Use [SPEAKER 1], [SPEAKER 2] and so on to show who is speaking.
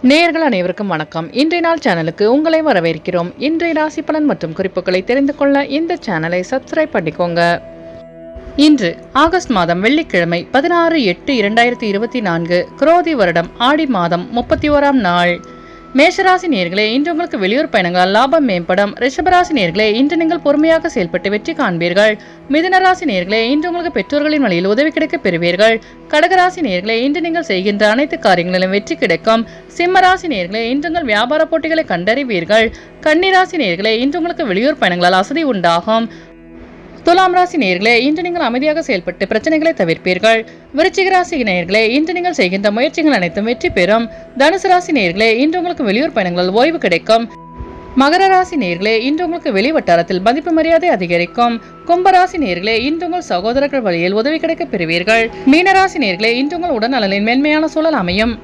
[SPEAKER 1] நேயர்கள் அனைவருக்கும் வணக்கம். இன்றைய நாள் சேனலுக்கு உங்களை வரவேற்கிறோம். இன்றைய ராசி பலன் மற்றும் குறிப்புகளை தெரிந்து கொள்ள இந்த சேனலை சப்ஸ்கிரைப் பண்ணிக்கோங்க. இன்று ஆகஸ்ட் மாதம் வெள்ளிக்கிழமை 16/8/2024 குரோதி வருடம் ஆடி மாதம் 31ஆம் நாள். மேஷராசி நேயர்களே, இன்று உங்களுக்கு வெளியூர் பயணங்களால் லாபம் மேம்படும். ரிஷபராசி நேயர்களே, இன்று நீங்கள் பொறுமையாக செயல்பட்டு வெற்றி காண்பீர்கள். மிதுனராசி நேயர்களே, இன்று உங்களுக்கு பெற்றோர்களின் வழியில் உதவி கிடைக்க பெறுவீர்கள். கடகராசி நேயர்களே, இன்று நீங்கள் செய்கின்ற அனைத்து காரியங்களிலும் வெற்றி கிடைக்கும். சிம்மராசி நேயர்களே, இன்று உங்கள் வியாபார போட்டிகளை கண்டறிவீர்கள். கன்னிராசி நேயர்களே, இன்று உங்களுக்கு வெளியூர் பயணங்களால் அசதி உண்டாகும். துலாம் ராசி நேயர்களே, இன்று நீங்கள் அமைதியாக செயல்பட்டு பிரச்சனைகளை தவிர்ப்பீர்கள். விருச்சிக ராசி நேயர்களே, இன்று நீங்கள் செய்கின்ற முயற்சிகள் அனைத்தும் வெற்றி பெறும். தனுசு ராசி நேயர்களே, இன்று உங்களுக்கு வெளியூர் பயணங்களால் ஓய்வு கிடைக்கும். மகர ராசி நேயர்களே, இன்று உங்களுக்கு வெளி வட்டாரத்தில் மதிப்பு மரியாதை அதிகரிக்கும். கும்பராசி நேயர்களே, இன்று உங்கள் சகோதரர்கள் வழியில் உதவி கிடைக்க பெறுவீர்கள். மீனராசி நேயர்களே, இன்று உங்கள் உடல்நலனின் மென்மையான சூழல் அமையும்.